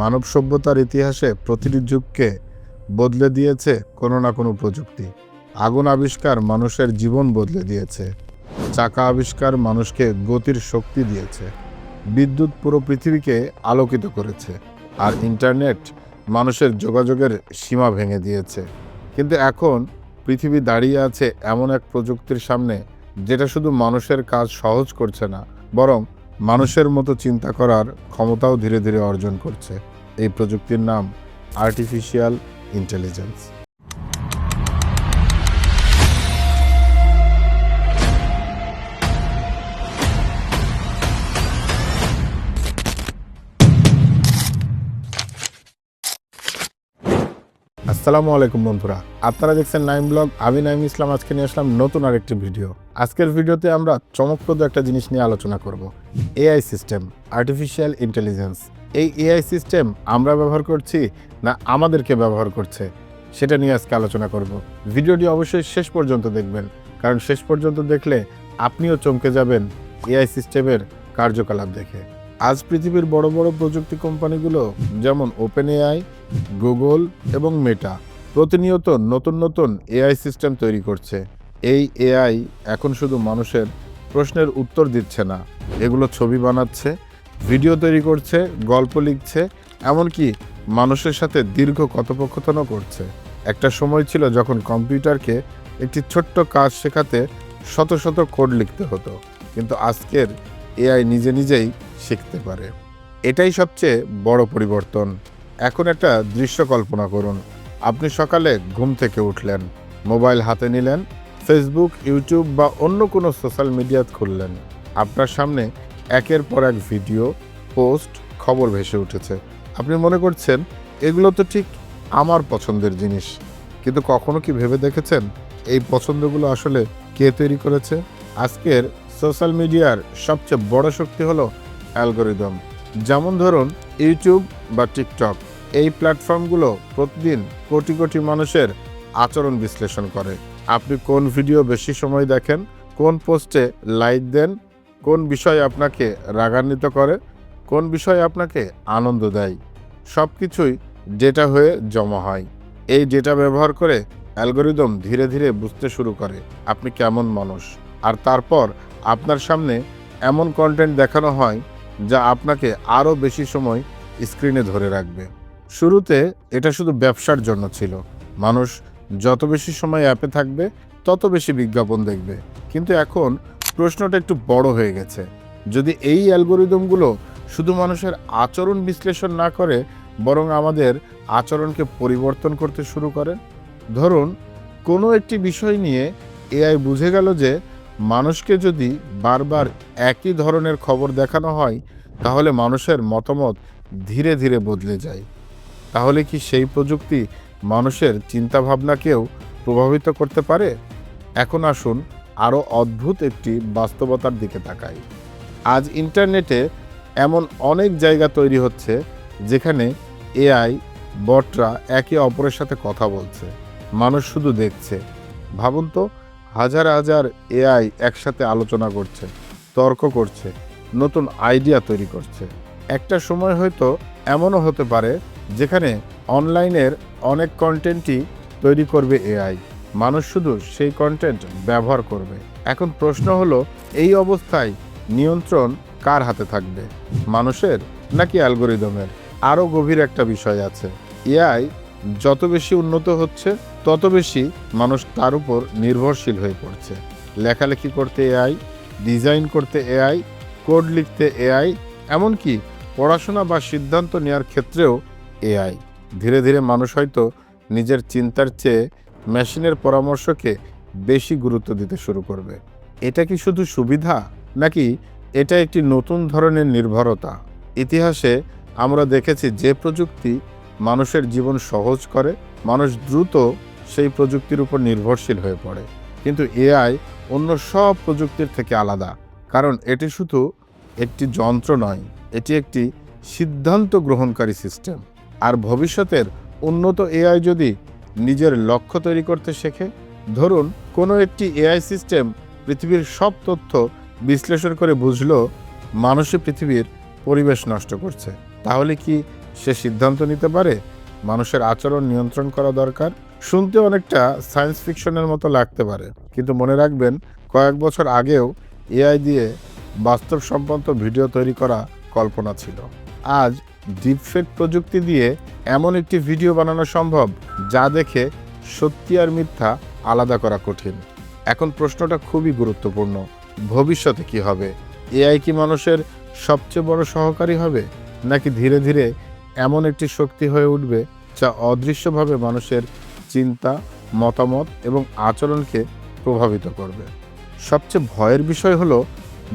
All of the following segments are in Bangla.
মানব সভ্যতার ইতিহাসে প্রতিটি যুগকে বদলে দিয়েছে কোনো না কোনো প্রযুক্তি। আগুন আবিষ্কার মানুষের জীবন বদলে দিয়েছে। চাকা আবিষ্কার মানুষকে গতির শক্তি দিয়েছে। বিদ্যুৎ পুরো পৃথিবীকে আলোকিত করেছে। আর ইন্টারনেট মানুষের যোগাযোগের সীমা ভেঙে দিয়েছে। কিন্তু এখন পৃথিবী দাঁড়িয়ে আছে এমন এক প্রযুক্তির সামনে, যেটা শুধু মানুষের কাজ সহজ করছে না, বরং মানুষের মতো চিন্তা করার ক্ষমতাও ধীরে ধীরে অর্জন করছে। এই প্রযুক্তির নাম আর্টিফিশিয়াল ইন্টেলিজেন্স। আসসালামু আলাইকুম বন্ধুরা, আপনারা দেখছেন নাইম ব্লগ। আমি নাইম ইসলাম। আজকে নিয়ে আসলাম নতুন আরেকটি ভিডিও। আজকের ভিডিওতে আমরা চমকপ্রদ একটা জিনিস নিয়ে আলোচনা করব, এআই সিস্টেম, আর্টিফিশিয়াল ইন্টেলিজেন্স। এই এআই সিস্টেম আমরা ব্যবহার করছি না আমাদেরকে ব্যবহার করছে, সেটা নিয়ে আজকে আলোচনা করব। ভিডিওটি অবশ্যই শেষ পর্যন্ত দেখবেন, কারণ শেষ পর্যন্ত দেখলে আপনিও চমকে যাবেন এআই সিস্টেমের কার্যকলাপ দেখে। আজ পৃথিবীর বড় বড় প্রযুক্তি কোম্পানিগুলো যেমন ওপেন এআই, গুগল এবং মেটা প্রতিনিয়ত নতুন নতুন এআই সিস্টেম তৈরি করছে। এই এআই এখন শুধু মানুষের প্রশ্নের উত্তর দিচ্ছে না, এগুলো ছবি বানাচ্ছে, ভিডিও তৈরি করছে, গল্প লিখছে, এমনকি মানুষের সাথে দীর্ঘ কথোপকথনও করছে। একটা সময় ছিল যখন কম্পিউটারকে একটি ছোট্ট কাজ শেখাতে শত শত কোড লিখতে হতো, কিন্তু আজকের এআই নিজে নিজেই শিখতে পারে। এটাই সবচেয়ে বড় পরিবর্তন। এখন একটা দৃশ্য কল্পনা করুন। আপনি সকালে ঘুম থেকে উঠলেন, মোবাইল হাতে নিলেন, ফেসবুক, ইউটিউব বা অন্য কোনো সোশ্যাল মিডিয়া খুললেন। আপনার সামনে একের পর এক ভিডিও, পোস্ট, খবর ভেসে উঠেছে। আপনি মনে করছেন এগুলো তো ঠিক আমার পছন্দের জিনিস, কিন্তু কখনো কি ভেবে দেখেছেন এই পছন্দগুলো আসলে কে তৈরি করেছে? আজকের সোশ্যাল মিডিয়ার সবচেয়ে বড় শক্তি হলো অ্যালগরিদম। যেমন ধরুন ইউটিউব বা টিকটক, এই প্ল্যাটফর্মগুলো প্রতিদিন কোটি কোটি মানুষের আচরণ বিশ্লেষণ করে। আপনি কোন ভিডিও বেশি সময় দেখেন, কোন পোস্টে লাইক দেন, কোন বিষয় আপনাকে রাগান্বিত করে, কোন বিষয় আপনাকে আনন্দ দেয়, সব কিছুই ডেটা হয়ে জমা হয়। এই ডেটা ব্যবহার করে অ্যালগরিদম ধীরে ধীরে বুঝতে শুরু করে আপনি কেমন মানুষ, আর তারপর আপনার সামনে এমন কন্টেন্ট দেখানো হয় যা আপনাকে আরও বেশি সময় স্ক্রিনে ধরে রাখবে। শুরুতে এটা শুধু ব্যবসার জন্য ছিল। মানুষ যত বেশি সময় অ্যাপে থাকবে তত বেশি বিজ্ঞাপন দেখবে। কিন্তু এখন প্রশ্নটা একটু বড় হয়ে গেছে। যদি এই অ্যালগরিদমগুলো শুধু মানুষের আচরণ বিশ্লেষণ না করে, বরং আমাদের আচরণকে পরিবর্তন করতে শুরু করে। ধরুন কোনো একটি বিষয় নিয়ে এআই বুঝে গেল যে মানুষকে যদি বারবার একই ধরনের খবর দেখানো হয়, তাহলে মানুষের মতামত ধীরে ধীরে বদলে যায়। তাহলে কি সেই প্রযুক্তি মানুষের চিন্তাভাবনাকেও প্রভাবিত করতে পারে? এখন আসুন আরও অদ্ভুত একটি বাস্তবতার দিকে তাকাই। আজ ইন্টারনেটে এমন অনেক জায়গা তৈরি হচ্ছে যেখানে এআই বটরা একে অপরের সাথে কথা বলছে, মানুষ শুধু দেখছে। ভাবুন তো, হাজার হাজার এআই একসাথে আলোচনা করছে, তর্ক করছে, নতুন আইডিয়া তৈরি করছে। একটা সময় হয়তো এমনও হতে পারে যেখানে অনলাইনের অনেক কন্টেন্টই তৈরি করবে এআই, মানুষ শুধু সেই কন্টেন্ট ব্যবহার করবে। এখন প্রশ্ন হলো, এই অবস্থায় নিয়ন্ত্রণ কার হাতে থাকবে, মানুষের নাকি অ্যালগরিদমের? আরও গভীর একটা বিষয় আছে। এআই যত বেশি উন্নত হচ্ছে তত বেশি মানুষ তার উপর নির্ভরশীল হয়ে পড়ছে। লেখালেখি করতে এআই, ডিজাইন করতে এআই, কোড লিখতে এআই, এমনকি পড়াশোনা বা সিদ্ধান্ত নেওয়ার ক্ষেত্রেও এআই। ধীরে ধীরে মানুষ হয়তো নিজের চিন্তার চেয়ে মেশিনের পরামর্শকে বেশি গুরুত্ব দিতে শুরু করবে। এটা কি শুধু সুবিধা, নাকি এটা একটি নতুন ধরনের নির্ভরতা? ইতিহাসে আমরা দেখেছি যে প্রযুক্তি মানুষের জীবন সহজ করে, মানুষ দ্রুত সেই প্রযুক্তির উপর নির্ভরশীল হয়ে পড়ে। কিন্তু এআই অন্য সব প্রযুক্তির থেকে আলাদা, কারণ এটি শুধু একটি যন্ত্র নয়, এটি একটি সিদ্ধান্ত গ্রহণকারী সিস্টেম। আর ভবিষ্যতের উন্নত এআই যদি নিজের লক্ষ্য তৈরি করতে শেখে, ধরুন কোনো একটি এআই সিস্টেম পৃথিবীর সব তথ্য বিশ্লেষণ করে বুঝলো মানুষই পৃথিবীর পরিবেশ নষ্ট করছে, তাহলে কি সে সিদ্ধান্ত নিতে পারে? মানুষের আচরণ নিয়ন্ত্রণ করা দরকার। শুনতে অনেকটা সায়েন্স ফিকশনের মতো লাগতে পারে, কিন্তু মনে রাখবেন কয়েক বছর আগেও এআই দিয়ে বাস্তবসম্মত ভিডিও তৈরি করা কল্পনা ছিল। আজ ডিপফেক প্রযুক্তি দিয়ে এমন একটি ভিডিও বানানো সম্ভব যা দেখে সত্যি আর মিথ্যা আলাদা করা কঠিন। এখন প্রশ্নটা খুবই গুরুত্বপূর্ণ, ভবিষ্যতে কি হবে? এআই কি মানুষের সবচেয়ে বড় সহকারী হবে, নাকি ধীরে ধীরে এমন একটি শক্তি হয়ে উঠবে যা অদৃশ্যভাবে মানুষের চিন্তা, মতামত এবং আচরণকে প্রভাবিত করবে? সবচেয়ে ভয়ের বিষয় হলো,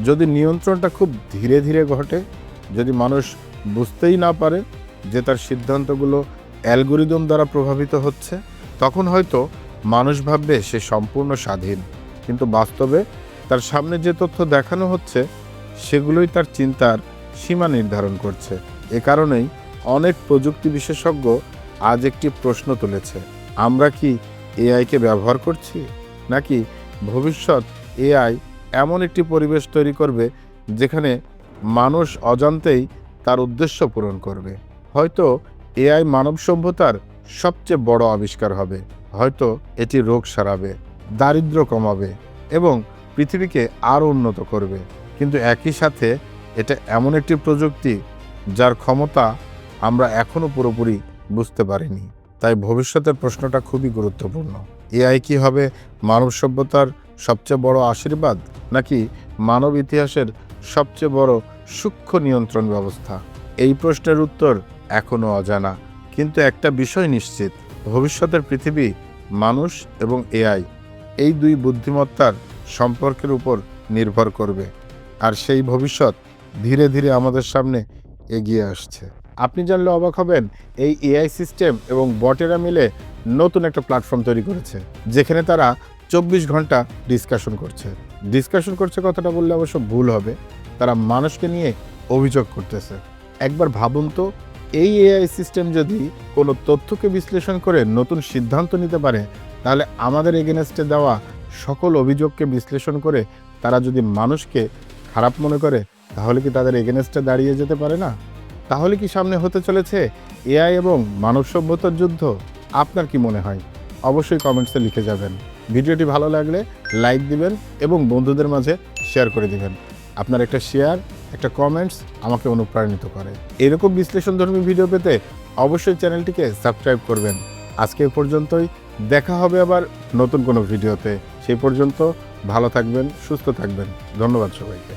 যদি নিয়ন্ত্রণটা খুব ধীরে ধীরে ঘটে, যদি মানুষ বুঝতেই না পারে যে তার সিদ্ধান্তগুলো অ্যালগোরিদম দ্বারা প্রভাবিত হচ্ছে, তখন হয়তো মানুষ ভাববে সে সম্পূর্ণ স্বাধীন, কিন্তু বাস্তবে তার সামনে যে তথ্য দেখানো হচ্ছে সেগুলোই তার চিন্তার সীমা নির্ধারণ করছে। এ কারণেই অনেক প্রযুক্তি বিশেষজ্ঞ আজ একটি প্রশ্ন তুলেছে: আমরা কি এআইকে ব্যবহার করছি, নাকি ভবিষ্যৎ এআই এমন একটি পরিবেশ তৈরি করবে যেখানে মানুষ অজান্তেই তার উদ্দেশ্য পূরণ করবে? হয়তো এআই মানব সভ্যতার সবচেয়ে বড় আবিষ্কার হবে, হয়তো এটি রোগ সারাবে, দারিদ্র্য কমাবে এবং পৃথিবীকে আরও উন্নত করবে। কিন্তু একই সাথে এটা এমন একটি প্রযুক্তি যার ক্ষমতা আমরা এখনও পুরোপুরি বুঝতে পারিনি। তাই ভবিষ্যতের প্রশ্নটা খুবই গুরুত্বপূর্ণ। এআই কি হবে মানব সভ্যতার সবচেয়ে বড় আশীর্বাদ, নাকি মানব ইতিহাসের সবচেয়ে বড় সূক্ষ্ম নিয়ন্ত্রণ ব্যবস্থা? এই প্রশ্নের উত্তর এখনও অজানা, কিন্তু একটা বিষয় নিশ্চিত: ভবিষ্যতের পৃথিবী মানুষ এবং এআই এই দুই বুদ্ধিমত্তার সম্পর্কের উপর নির্ভর করবে, আর সেই ভবিষ্যৎ ধীরে ধীরে আমাদের সামনে এগিয়ে আসছে। আপনি জানলে অবাক হবেন, এই এআই সিস্টেম এবং বটেরা মিলে নতুন একটা প্ল্যাটফর্ম তৈরি করেছে, যেখানে তারা 24 ঘন্টা ডিসকাশন করছে। কথাটা বললে অবশ্য ভুল হবে, তারা মানুষকে নিয়ে অভিযোগ করতেছে। একবার ভাবুন তো, এই এআই সিস্টেম যদি কোনো তথ্যকে বিশ্লেষণ করে নতুন সিদ্ধান্ত নিতে পারে, তাহলে আমাদের এগেনস্টে দেওয়া সকল অভিযোগকে বিশ্লেষণ করে তারা যদি মানুষকে খারাপ মনে করে, তাহলে কি তাদের এগেনস্টে দাঁড়িয়ে যেতে পারে না? তাহলে কি সামনে হতে চলেছে এআই এবং মানব সভ্যতার যুদ্ধ? আপনার কি মনে হয়? অবশ্যই কমেন্টসে লিখে যাবেন। ভিডিওটি ভালো লাগলে লাইক দিবেন এবং বন্ধুদের মাঝে শেয়ার করে দিবেন। আপনার একটা শেয়ার, একটা কমেন্টস আমাকে অনুপ্রাণিত করে। এরকম বিশ্লেষণধর্মী ভিডিও পেতে অবশ্যই চ্যানেলটিকে সাবস্ক্রাইব করবেন। আজকে এ পর্যন্তই, দেখা হবে আবার নতুন কোনো ভিডিওতে। সেই পর্যন্ত ভালো থাকবেন, সুস্থ থাকবেন। ধন্যবাদ সবাইকে।